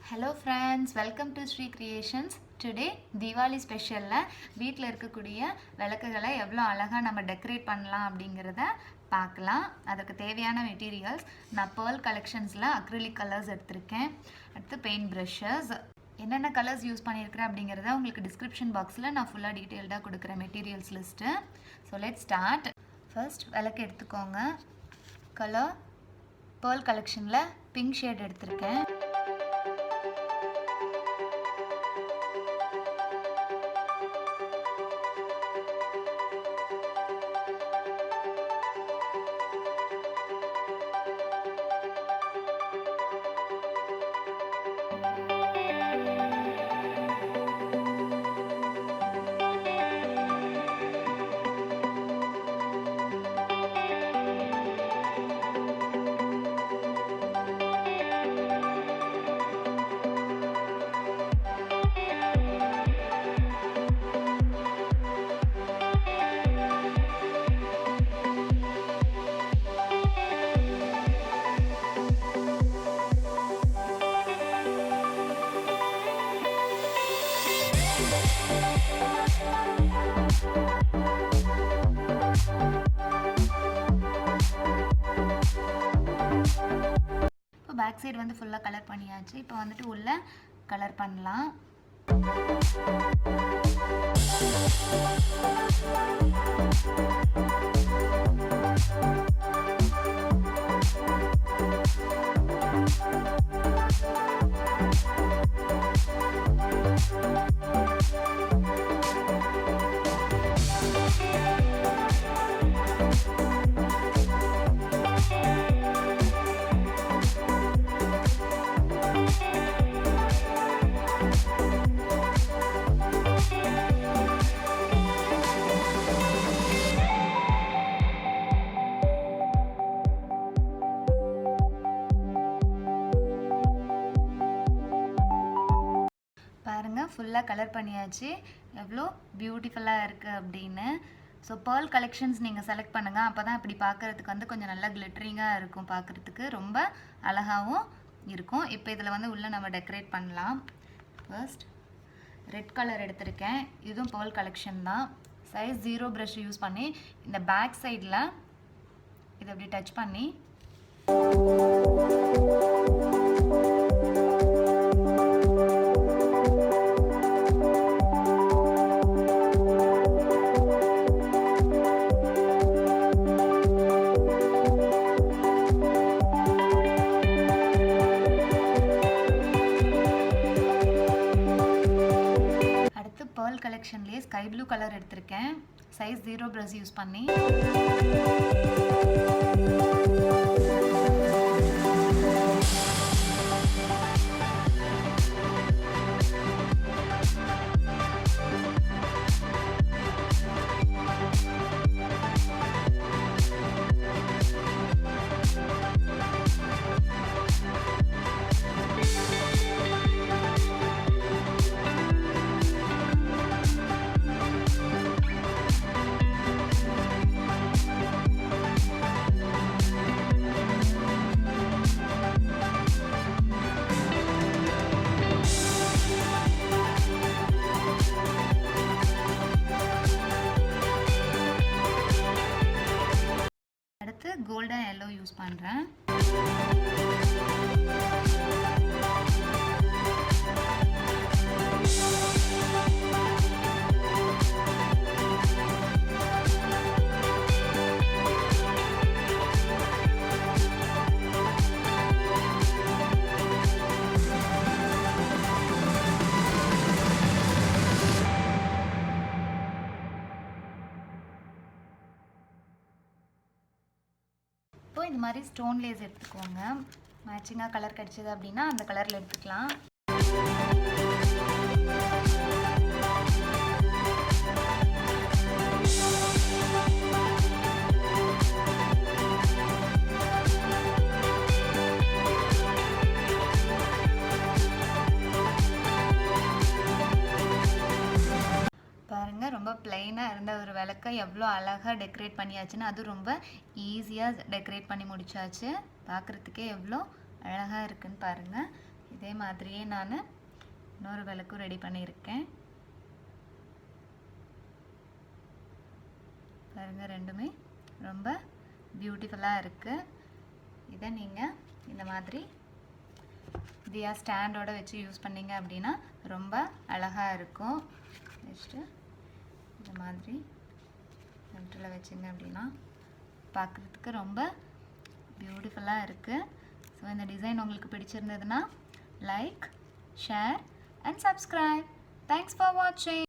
Hello friends, welcome to Sri Creations. Today Diwali special la வீட்ல இருக்கக்கூடிய விளக்குகளை எவ்வளவு அழகா நம்ம டெக்கரேட் பண்ணலாம் அப்படிங்கறத பார்க்கலாம். அதுக்கு தேவையான மெட்டீரியல்ஸ் நான் pearl collectionsல acrylic colors எடுத்துர்க்கேன். அடுத்து paint brushes. என்னென்ன கலர்ஸ் யூஸ் பண்ணியிருக்கிறேன் அப்படிங்கறத உங்களுக்கு டிஸ்கிரிப்ஷன் பாக்ஸ்ல நான் ஃபுல்லா டீடைல்டா கொடுக்கிறேன் materials list. So let's start. First விளக்கு எடுத்துக்கோங்க. கலர் pearl collectionல pink shade எடுத்துர்க்கேன். பேக் சைடு வந்து ஃபுல்லா கலர் பண்ணியாச்சு. இப்போ வந்துட்டு உள்ள கலர் பண்ணலாம். பாருங்க ஃபுல்லா கலர் பண்ணியாச்சு. எவ்வளோ பியூட்டிஃபுல்லா இருக்கு அப்படினு. ஸோ pearl collections நீங்க செலக்ட் பண்ணுங்க. அப்பதான் இப்படி பார்க்கிறதுக்கு வந்து கொஞ்சம் நல்லா கிளிட்டரிங்கா இருக்கும், பார்க்கிறதுக்கு ரொம்ப அழகாவும் இருக்கும். இப்போ இதல வந்து உள்ள நம்ம டெக்கரேட் பண்ணலாம். ஃபர்ஸ்ட் ரெட் கலர் எடுத்துர்க்கேன். இதுவும் pearl collection தான். சைஸ் 0 பிரஷ் யூஸ் பண்ணி இந்த பேக் சைடுல இத அப்படியே டச் பண்ணி pearl collectionலயே sky blue கலர் எடுத்துர்க்கேன். சைஸ் 0 பிரஷ் யூஸ் பண்ணி golden yellow யூஸ் பண்றேன். இப்போ இந்த மாதிரி ஸ்டோன் லேஸ் எடுத்துக்கோங்க. மேட்சிங்கா கலர் கிடைச்சது அப்படினா அந்த கலர்ல எடுத்துக்கலாம். பாருங்க ரொம்ப பிளைனா இருந்த ஒரு விளக்க எவ்வளவு அழகா டெக்கரேட் பண்ணியாச்சுன்னு. அது ரொம்ப ஈஸியா டெக்கரேட் பண்ணி முடிச்சாச்சு. பார்க்கிறதுக்கே எவ்வளவு அழகா இருக்குன்னு பாருங்க. இதே மாதிரியே நான் இன்னொரு விளக்கும் ரெடி பண்ணியிருக்கேன். பாருங்கள், ரெண்டுமே ரொம்ப பியூட்டிஃபுல்லாக இருக்குது. இதை நீங்கள் இந்த மாதிரி தியா ஸ்டாண்டோட வச்சு யூஸ் பண்ணிங்க அப்படின்னா ரொம்ப அழகாக இருக்கும். நெக்ஸ்ட்டு இந்த மாதிரி சென்டரில் வச்சிங்க அப்படின்னா பார்க்குறதுக்கு ரொம்ப பியூட்டிஃபுல்லாக இருக்குது. ஸோ இந்த டிசைன் உங்களுக்கு பிடிச்சிருந்ததுன்னா like, share and subscribe. Thanks for வாட்சிங்.